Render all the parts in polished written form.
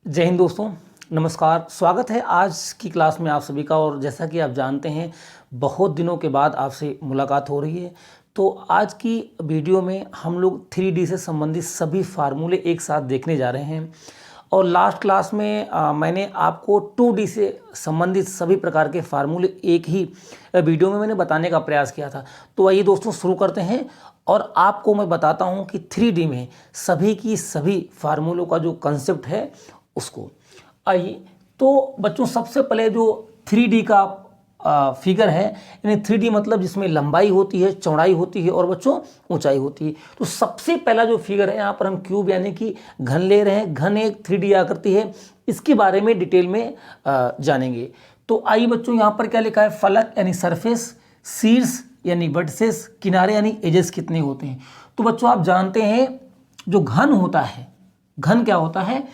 जय हिंद दोस्तों, नमस्कार। स्वागत है आज की क्लास में आप सभी का। और जैसा कि आप जानते हैं, बहुत दिनों के बाद आपसे मुलाकात हो रही है। तो आज की वीडियो में हम लोग 3D से संबंधित सभी फार्मूले एक साथ देखने जा रहे हैं। और लास्ट क्लास में मैंने आपको 2D से संबंधित सभी प्रकार के फार्मूले एक ही वीडियो में मैंने बताने का प्रयास किया था। तो आइए दोस्तों शुरू करते हैं और आपको मैं बताता हूं कि 3D में सभी की सभी फार्मूलों का जो कंसेप्ट है उसको। आइए तो बच्चों, सबसे पहले जो 3D का फिगर है, यानी 3D मतलब जिसमें लंबाई होती है, चौड़ाई होती है और बच्चों ऊंचाई होती है। तो सबसे पहला जो फिगर है, यहाँ पर हम क्यूब यानी कि घन ले रहे हैं। घन एक 3D आकृति है, इसके बारे में डिटेल में जानेंगे। तो आइए बच्चों, यहाँ पर क्या लिखा है? फलक यानी सरफेस, शीर्ष यानी वर्टिसेस, किनारे यानी एजेस कितने होते हैं। तो बच्चों आप जानते हैं जो घन होता है, घन क्या होता है?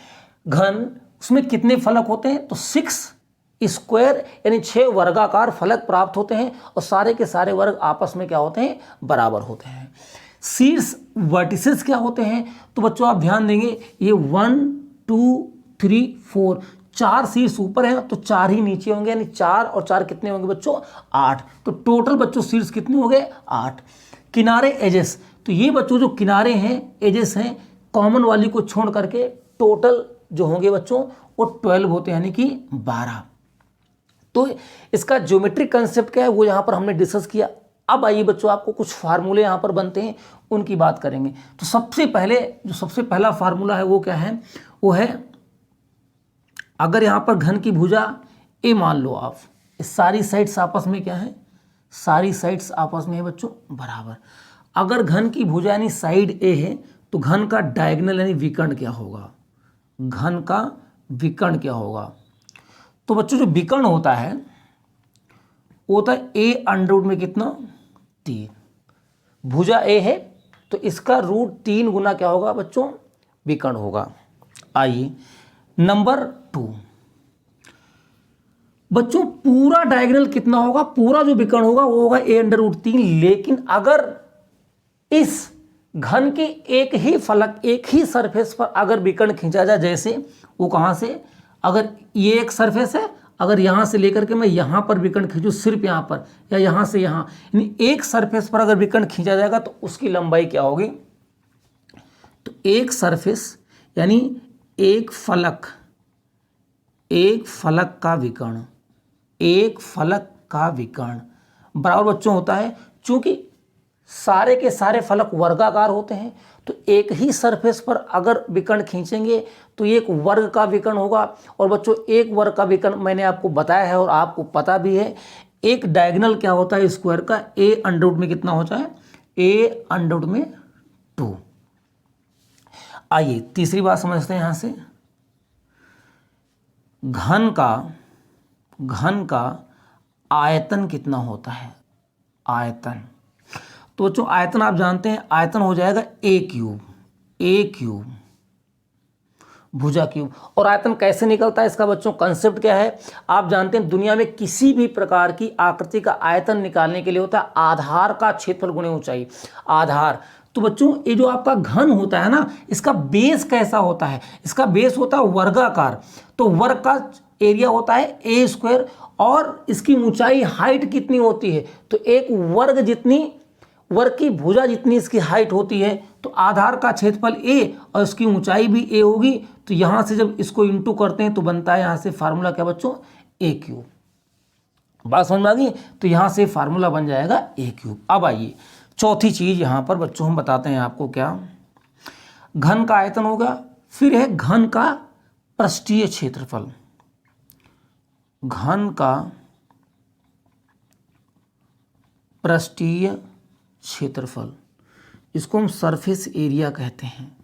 घन, उसमें कितने फलक होते हैं? तो 6 स्क्वायर यानी 6 वर्गाकार फलक प्राप्त होते हैं और सारे के सारे वर्ग आपस में क्या होते हैं? बराबर होते हैं। शीर्ष वर्टिसेस क्या होते हैं? तो बच्चों आप ध्यान देंगे, ये 1 2 3 4 4 शीर्ष ऊपर है तो 4 ही नीचे होंगे, यानी 4 और 4 कितने होंगे बच्चों? 8। तो टोटल बच्चों शीर्ष कितने हो गए? 8। किनारे एजेस, तो ये बच्चों जो किनारे हैं, एजेस हैं, कॉमन वाली को छोड़ करके टोटल जो होंगे बच्चों वो 12 होते हैं, यानी कि 12। तो इसका ज्योमेट्रिक कंसेप्ट क्या है वो यहाँ पर हमने डिस्कस किया। अब आइए बच्चों, आपको कुछ फार्मूले यहाँ पर बनते हैं उनकी बात करेंगे। तो सबसे पहला फार्मूला है वो क्या है? वो है, अगर यहाँ पर घन की भुजा ए मान लो आप, इस सारी साइड्स आपस में क्या है? सारी साइड्स आपस में है बच्चों बराबर। अगर घन की भुजा यानी साइड ए है तो घन का डायगोनल यानी विकर्ण क्या होगा? घन का विकर्ण क्या होगा? तो बच्चों जो विकर्ण होता है वो होता है ए अंडर रूट में कितना? 3। भुजा ए है तो इसका रूट 3 गुना क्या होगा बच्चों? विकर्ण होगा। आइए नंबर 2, बच्चों पूरा डायगोनल कितना होगा? पूरा जो विकर्ण होगा वो होगा ए अंडर रूट 3। लेकिन अगर इस घन के एक ही फलक, एक ही सरफेस पर अगर विकर्ण खींचा जाए, जैसे वो कहाँ से, अगर ये एक सरफेस है, अगर यहाँ से लेकर के मैं यहाँ पर विकर्ण खींचूँ, सिर्फ यहाँ पर या यहाँ से यहाँ, यानी एक सरफेस पर अगर विकर्ण खींचा जाएगा तो उसकी लंबाई क्या होगी? तो एक सरफेस यानी एक फलक का विकर्ण, एक फलक का विकर्ण बराबर बच्चों होता है, चूंकि सारे के सारे फलक वर्गाकार होते हैं तो एक ही सरफेस पर अगर विकर्ण खींचेंगे तो एक वर्ग का विकर्ण होगा। और बच्चों एक वर्ग का विकर्ण मैंने आपको बताया है और आपको पता भी है, एक डायगोनल क्या होता है स्क्वायर का? ए अंडर रूट में कितना होता है? ए अंडर रूट में 2। आइए तीसरी बात समझते हैं। यहां से घन का आयतन कितना होता है? आयतन, तो बच्चों आयतन आप जानते हैं, आयतन हो जाएगा ए क्यूब भुजा क्यूब। और आयतन कैसे निकलता है इसका बच्चों कंसेप्ट क्या है? आप जानते हैं दुनिया में किसी भी प्रकार की आकृति का आयतन निकालने के लिए होता है आधार का क्षेत्रफल गुणे ऊंचाई। आधार, तो बच्चों ये जो आपका घन होता है ना, इसका बेस कैसा होता है? इसका बेस होता है वर्गाकार। तो वर्ग का एरिया होता है ए स्क्वायर और इसकी ऊंचाई, हाइट कितनी होती है? तो एक वर्ग की भुजा जितनी इसकी हाइट होती है तो आधार का क्षेत्रफल ए और इसकी ऊंचाई भी ए होगी। तो यहां से जब इसको इंटू करते हैं तो बनता है यहां से फार्मूला क्या बच्चों? ए क्यूब। बात समझ में आ गई? तो यहां से फार्मूला बन जाएगा ए क्यूब। अब आइए चौथी चीज यहां पर बच्चों हम बताते हैं आपको, क्या? घन का आयतन होगा, फिर है घन का पृष्ठीय क्षेत्रफल। घन का पृष्ठीय क्षेत्रफल, इसको हम सरफेस एरिया कहते हैं।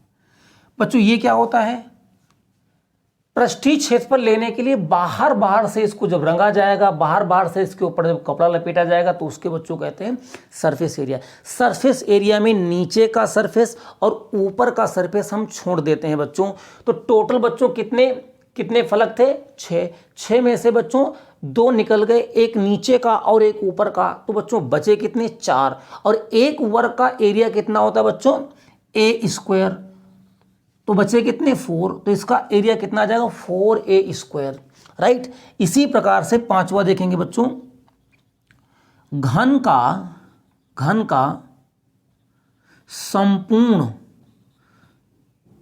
बच्चों ये क्या होता है? पृष्ठीय क्षेत्रफल लेने के लिए बाहर से इसको जब रंगा जाएगा, बाहर से इसके ऊपर जब कपड़ा लपेटा जाएगा तो उसके बच्चों कहते हैं सरफेस एरिया। सरफेस एरिया में नीचे का सरफेस और ऊपर का सरफेस हम छोड़ देते हैं बच्चों। तो टोटल बच्चों कितने फलक थे? 6 में से बच्चों 2 निकल गए, एक नीचे का और एक ऊपर का, तो बच्चों बचे कितने? 4। और एक वर्ग का एरिया कितना होता है बच्चों? ए स्क्वायर। तो बचे कितने 4, तो इसका एरिया कितना आ जाएगा 4a², राइट। इसी प्रकार से पांचवा देखेंगे बच्चों, घन का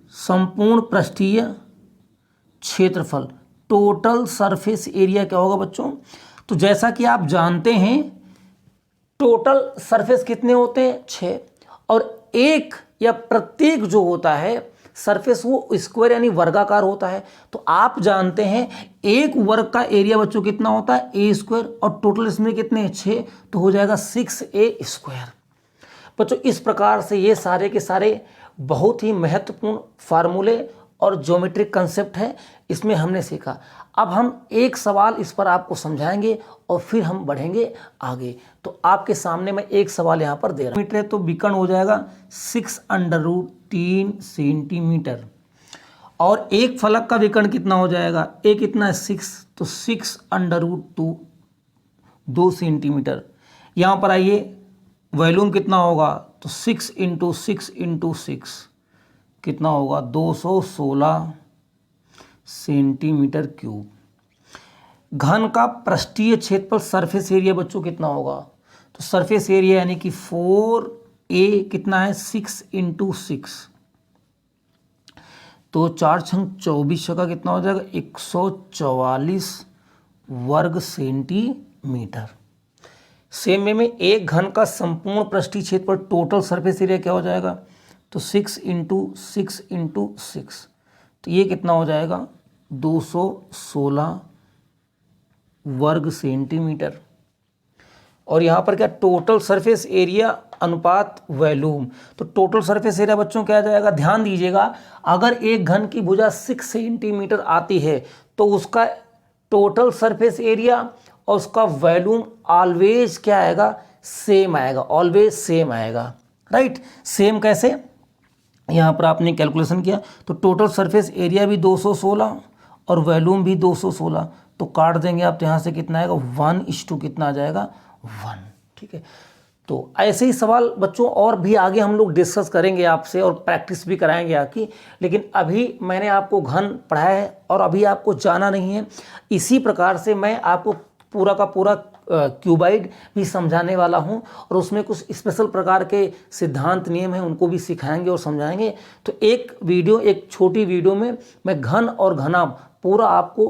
संपूर्ण पृष्ठीय क्षेत्रफल, टोटल सरफेस एरिया क्या होगा बच्चों। तो जैसा कि आप जानते हैं टोटल सरफेस कितने होते हैं 6, और एक या प्रत्येक जो होता है सरफेस वो स्क्वायर यानी वर्गाकार होता है। तो आप जानते हैं एक वर्ग का एरिया बच्चों कितना होता है a², और टोटल इसमें कितने 6, तो हो जाएगा 6a²। बच्चों इस प्रकार से ये सारे के सारे बहुत ही महत्वपूर्ण फार्मूले और ज्योमेट्रिक कंसेप्ट है, इसमें हमने सीखा। अब हम एक सवाल इस पर आपको समझाएंगे और फिर हम बढ़ेंगे आगे। तो आपके सामने मैं एक सवाल यहाँ पर दे रहा हूँ। मीटर है तो विकर्ण हो जाएगा 6√3 सेंटीमीटर, और एक फलक का विकर्ण कितना हो जाएगा, एक कितना है 6, तो 6√2 2 सेंटीमीटर। यहाँ पर आइए वॉल्यूम कितना होगा, तो 6 × 6 × 6 कितना होगा 216 सेंटीमीटर क्यूब। घन का पृष्ठीय क्षेत्रफल सरफेस एरिया बच्चों कितना होगा, तो सरफेस एरिया यानी कि 4a कितना है 6 × 6, तो 4 × 24 का कितना हो जाएगा 144 वर्ग सेंटीमीटर। सेम वे में एक घन का संपूर्ण पृष्ठीय क्षेत्रफल टोटल सरफेस एरिया क्या हो जाएगा, तो 6 × 6 × 6, तो ये कितना हो जाएगा 216 वर्ग सेंटीमीटर। और यहाँ पर क्या टोटल सरफेस एरिया अनुपात वॉल्यूम, तो टोटल सरफेस एरिया बच्चों क्या आ जाएगा, ध्यान दीजिएगा अगर एक घन की भुजा 6 सेंटीमीटर आती है तो उसका टोटल सरफेस एरिया और उसका वॉल्यूम ऑलवेज क्या आएगा, सेम आएगा, ऑलवेज सेम आएगा, राइट। सेम कैसे, यहाँ पर आपने कैलकुलेशन किया तो टोटल सरफेस एरिया भी 216 और वॉल्यूम भी 216, तो काट देंगे आप, तो यहाँ से कितना आएगा 1:2 कितना आ जाएगा 1, ठीक है। तो ऐसे ही सवाल बच्चों और भी आगे हम लोग डिस्कस करेंगे आपसे और प्रैक्टिस भी कराएंगे आपकी, लेकिन अभी मैंने आपको घन पढ़ाया है और अभी आपको जाना नहीं है। इसी प्रकार से मैं आपको पूरा का पूरा क्यूबाइड भी समझाने वाला हूं, और उसमें कुछ स्पेशल प्रकार के सिद्धांत नियम हैं उनको भी सिखाएंगे और समझाएंगे। तो एक छोटी वीडियो में मैं घन और घनाभ पूरा आपको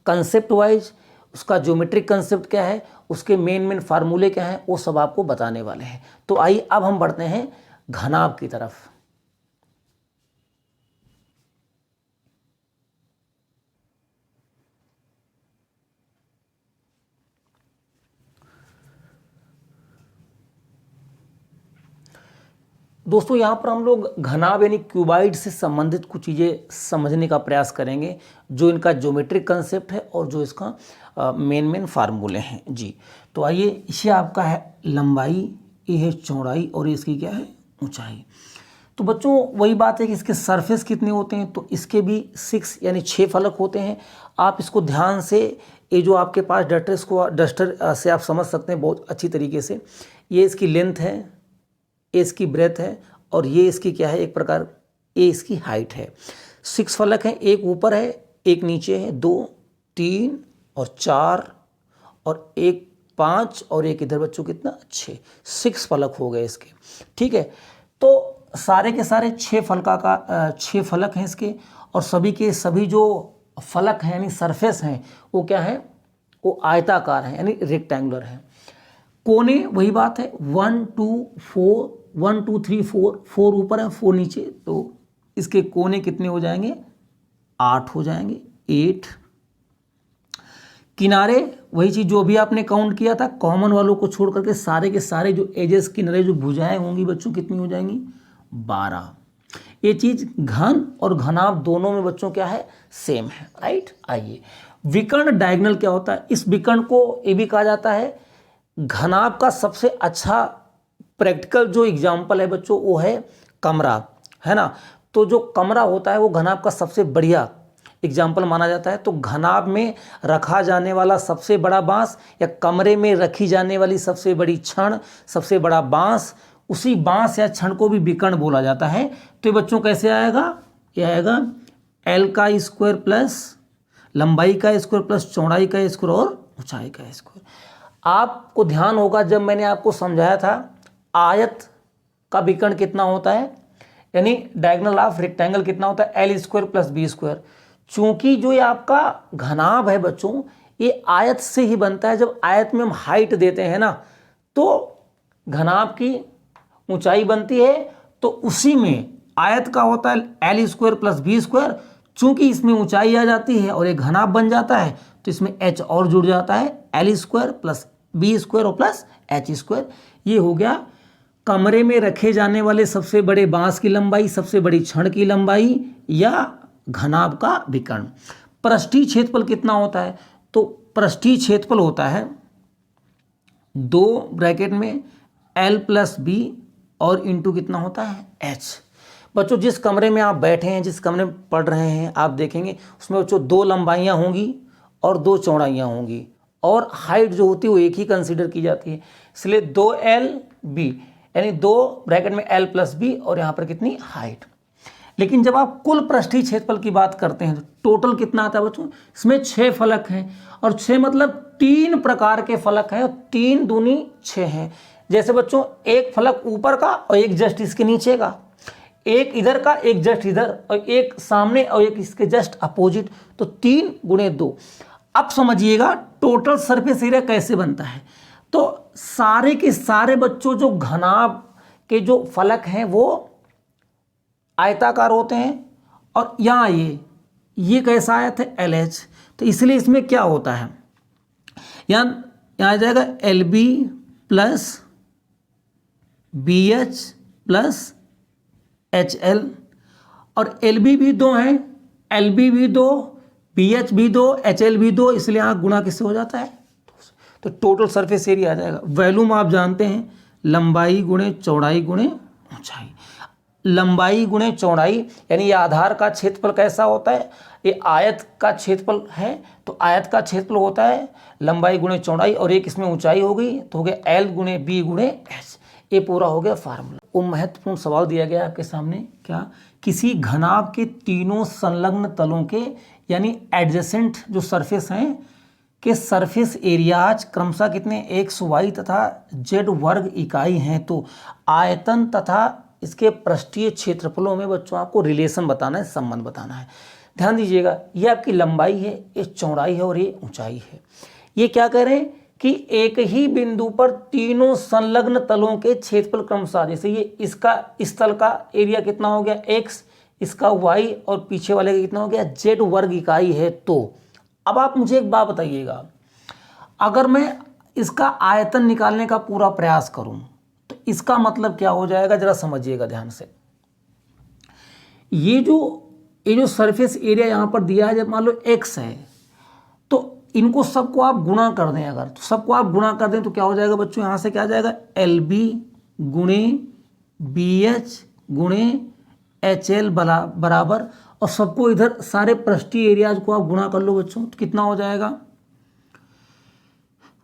कंसेप्ट वाइज, उसका ज्योमेट्रिक कंसेप्ट क्या है, उसके मेन फार्मूले क्या हैं, वो सब आपको बताने वाले हैं। तो आइए अब हम बढ़ते हैं घनाभ की तरफ। दोस्तों यहाँ पर हम लोग घनाभ यानी क्यूबाइड से संबंधित कुछ चीज़ें समझने का प्रयास करेंगे, जो इनका ज्योमेट्रिक कंसेप्ट है और जो इसका मेन फार्मूले हैं जी। तो आइए, इसे आपका है लंबाई, ये है चौड़ाई और इसकी क्या है ऊंचाई। तो बच्चों वही बात है कि इसके सरफेस कितने होते हैं, तो इसके भी 6 यानी 6 फलक होते हैं। आप इसको ध्यान से, ये जो आपके पास डस्टर से आप समझ सकते हैं बहुत अच्छी तरीके से। ये इसकी लेंथ है, ये इसकी ब्रेथ है, और ये इसकी क्या है एक प्रकार, ये इसकी हाइट है। 6 फलक हैं, एक ऊपर है एक नीचे है, 2 3 और 4 और एक 5 और एक इधर बच्चों कितना 6 फलक हो गए इसके, ठीक है। तो सारे के सारे 6 फलक हैं इसके, और सभी के सभी जो फलक हैं यानी सरफेस हैं वो क्या है, वो आयताकार हैं यानी रेक्टेंगुलर हैं। कोने वही बात है 1 2 4 1 2 3 4 ऊपर है 4 नीचे, तो इसके कोने कितने हो जाएंगे 8 हो जाएंगे 8। किनारे वही चीज़ जो अभी आपने काउंट किया था, कॉमन वालों को छोड़ करके सारे के सारे जो एजेस किनारे जो भुजाएं होंगी बच्चों कितनी हो जाएंगी 12। ये चीज़ घन और घनाभ दोनों में बच्चों क्या है सेम है, राइट। आइए, विकर्ण डायगोनल क्या होता है, इस विकर्ण को ये भी कहा जाता है घनाभ का सबसे अच्छा प्रैक्टिकल जो एग्जाम्पल है बच्चों वो है कमरा, है ना। तो जो कमरा होता है वो घनाभ का सबसे बढ़िया एग्जाम्पल माना जाता है। तो घनाभ में रखा जाने वाला सबसे बड़ा बांस या कमरे में रखी जाने वाली सबसे बड़ी छड़, सबसे बड़ा बांस, उसी बांस या छड़ को भी विकर्ण बोला जाता है। तो ये बच्चों कैसे आएगा ये आएगा एल का स्क्वायर प्लस लंबाई का स्क्वायर प्लस चौड़ाई का स्क्वायर और ऊंचाई का स्क्वायर। आपको ध्यान होगा जब मैंने आपको समझाया था आयत का विकर्ण कितना होता है, यानी डायगोनल ऑफ रेक्टेंगल कितना होता है, L square plus B square. चूंकि जो ये आपका घनाभ है बच्चों, ये आयत से ही बनता है। जब आयत में हम हाइट देते हैं ना, तो घनाभ की ऊंचाई बनती है, तो उसी में आयत का होता है L square plus B square. चूंकि इसमें ऊंचाई आ जाती है और एक घनाभ बन जाता है, तो इसमें एच और जुड़ जाता है, L square plus B square और प्लस एच स्क्वायर। ये हो गया कमरे में रखे जाने वाले सबसे बड़े बांस की लंबाई, सबसे बड़ी छड़ की लंबाई या घनाभ का विकर्ण। पृष्ठीय क्षेत्रफल कितना होता है, तो पृष्ठीय क्षेत्रफल होता है 2 ब्रैकेट में एल प्लस बी और इंटू कितना होता है एच। बच्चों जिस कमरे में आप बैठे हैं, जिस कमरे में पढ़ रहे हैं, आप देखेंगे उसमें बच्चों 2 लंबाइयाँ होंगी और 2 चौड़ाइयाँ होंगी, और हाइट जो होती है वो एक ही कंसीडर की जाती है। इसलिए 2LB यानी 2 ब्रैकेट में L प्लस बी और यहाँ पर कितनी हाइट। लेकिन जब आप कुल पृष्ठीय क्षेत्रफल की बात करते हैं तो टोटल कितना आता है बच्चों, इसमें 6 फलक हैं, और 6 मतलब 3 प्रकार के फलक हैं, और 3 दूनी 6 हैं। जैसे बच्चों एक फलक ऊपर का और एक जस्ट इसके नीचे का, एक इधर का एक जस्ट इधर, और एक सामने और एक इसके जस्ट अपोजिट, तो 3 गुणे 2। अब समझिएगा टोटल सरफेस एरिया कैसे बनता है। तो सारे के सारे बच्चों जो घनाभ के जो फलक हैं वो आयताकार होते हैं, और यहाँ ये कैसा आयत है LH, तो इसलिए इसमें क्या होता है, यहाँ आ जाएगा LB plus BH plus HL, और LB भी 2 हैं, LB भी 2, BH भी 2, HL भी 2, इसलिए यहाँ गुणा किससे हो जाता है, तो टोटल सरफेस एरिया आ जाएगा। वॉल्यूम आप जानते हैं लंबाई गुणे चौड़ाई गुणे ऊंचाई। लंबाई गुणे चौड़ाई यानी ये आधार का क्षेत्रफल कैसा होता है, ये आयत का क्षेत्रफल है, तो आयत का क्षेत्रफल होता है लंबाई गुणे चौड़ाई, और एक इसमें ऊंचाई हो गई तो हो गया L गुणे B गुणे H। ये पूरा हो गया फार्मूला। वो महत्वपूर्ण सवाल दिया गया आपके सामने, क्या किसी घनाभ के तीनों संलग्न तलों के यानी एडजेसेंट जो सरफेस हैं के सरफेस एरियाज क्रमशः कितने x, y तथा z वर्ग इकाई हैं, तो आयतन तथा इसके पृष्ठीय क्षेत्रफलों में बच्चों आपको रिलेशन बताना है, संबंध बताना है। ध्यान दीजिएगा, ये आपकी लंबाई है, ये चौड़ाई है और ये ऊंचाई है। ये क्या कह रहे हैं कि एक ही बिंदु पर तीनों संलग्न तलों के क्षेत्रफल क्रमशः, जैसे ये इसका इस तल का एरिया कितना हो गया x, इसका y और पीछे वाले का कितना हो गया z वर्ग इकाई है। तो अब आप मुझे एक बात बताइएगा, अगर मैं इसका आयतन निकालने का पूरा प्रयास करूं तो इसका मतलब क्या हो जाएगा, जरा समझिएगा ध्यान से। ये जो सरफेस एरिया यहां पर दिया है, जब मान लो x है, तो इनको सबको आप गुणा कर दें, अगर तो सबको आप गुणा कर दें तो क्या हो जाएगा बच्चों, यहां से क्या आ जाएगा LB गुणे BH गुणे HL बराबर, और सबको इधर सारे पृष्ठीय एरियाज को आप गुणा कर लो बच्चों, तो कितना हो जाएगा।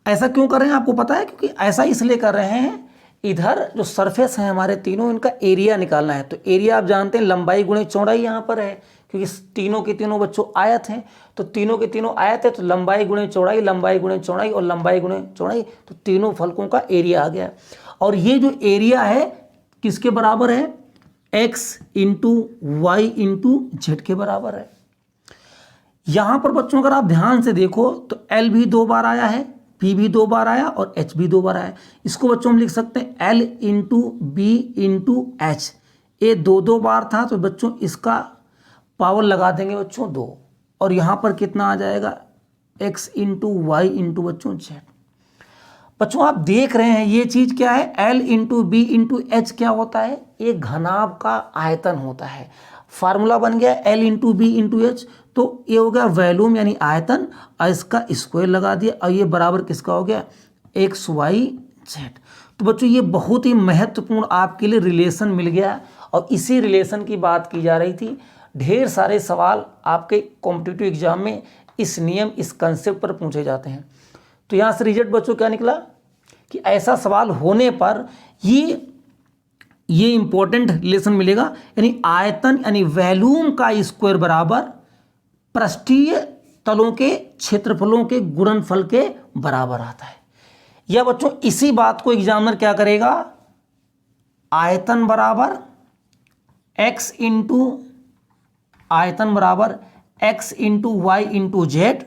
ऐसा क्यों कर रहे हैं आपको पता है, क्योंकि ऐसा इसलिए कर रहे हैं, इधर जो सरफेस है हमारे तीनों, इनका एरिया निकालना है। तो एरिया आप जानते हैं लंबाई गुणे चौड़ाई यहाँ पर है, क्योंकि तीनों के तीनों बच्चों आयत हैं, तो तीनों के तीनों आयत है, तो लंबाई गुणे चौड़ाई, लंबाई गुणे चौड़ाई और लंबाई गुणे चौड़ाई, तो तीनों फलकों का एरिया आ गया। और ये जो एरिया है किसके बराबर है, x into Y into Z के बराबर है। यहां पर बच्चों अगर आप ध्यान से देखो तो L भी 2 बार आया है, P भी 2 बार आया और H भी 2 बार आया। इसको बच्चों हम लिख सकते हैं L into B into H. ये 2 बार था, तो बच्चों इसका पावर लगा देंगे बच्चों 2, और यहाँ पर कितना आ जाएगा x इंटू वाई इंटू बच्चों जेड। बच्चों आप देख रहे हैं ये चीज़ क्या है, L into B into H क्या होता है, ये घनाभ का आयतन होता है। फार्मूला बन गया L into B into H, तो ये हो गया वॉल्यूम यानी आयतन, और इसका स्क्वायर लगा दिया, और ये बराबर किसका हो गया, एक्स वाई जेड। तो बच्चों ये बहुत ही महत्वपूर्ण आपके लिए रिलेशन मिल गया, और इसी रिलेशन की बात की जा रही थी। ढेर सारे सवाल आपके कॉम्पिटिटिव एग्जाम में इस नियम, इस कंसेप्ट पर पूछे जाते हैं। तो यहाँ से रिजल्ट बच्चों क्या निकला कि ऐसा सवाल होने पर ये ये इंपॉर्टेंट रिलेशन मिलेगा, यानी आयतन यानी वॉल्यूम का स्क्वायर बराबर पृष्ठीय तलों के क्षेत्रफलों के गुणनफल के बराबर आता है। या बच्चों इसी बात को एग्जामिनर क्या करेगा, आयतन बराबर x into Y into Z,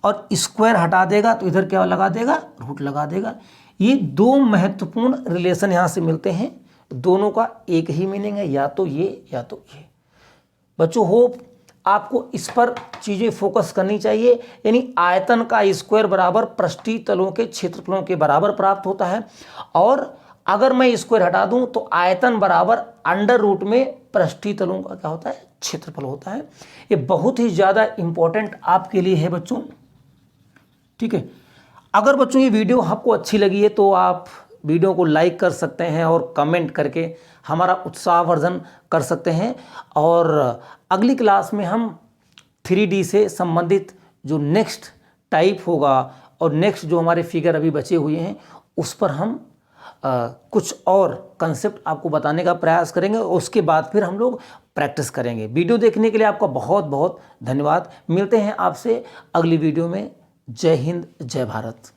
और स्क्वायर हटा देगा तो इधर क्या लगा देगा, रूट लगा देगा। ये दो महत्वपूर्ण रिलेशन यहां से मिलते हैं, दोनों का एक ही मीनिंग है, या तो ये या तो ये। बच्चों होप आपको इस पर चीज़ें फोकस करनी चाहिए, यानी आयतन का स्क्वायर बराबर पृष्ठीय तलों के क्षेत्रफलों के बराबर प्राप्त होता है, और अगर मैं स्क्वायर हटा दूं तो आयतन बराबर अंडर रूट में पृष्ठीय तलों का क्या होता है, क्षेत्रफल होता है। ये बहुत ही ज़्यादा इंपॉर्टेंट आपके लिए है बच्चों, ठीक है। अगर बच्चों ये वीडियो आपको अच्छी लगी है तो आप वीडियो को लाइक कर सकते हैं और कमेंट करके हमारा उत्साहवर्धन कर सकते हैं। और अगली क्लास में हम 3D से संबंधित जो नेक्स्ट टाइप होगा और नेक्स्ट जो हमारे फिगर अभी बचे हुए हैं उस पर हम कुछ और कंसेप्ट आपको बताने का प्रयास करेंगे, और उसके बाद फिर हम लोग प्रैक्टिस करेंगे। वीडियो देखने के लिए आपका बहुत बहुत धन्यवाद। मिलते हैं आपसे अगली वीडियो में। जय हिंद, जय भारत।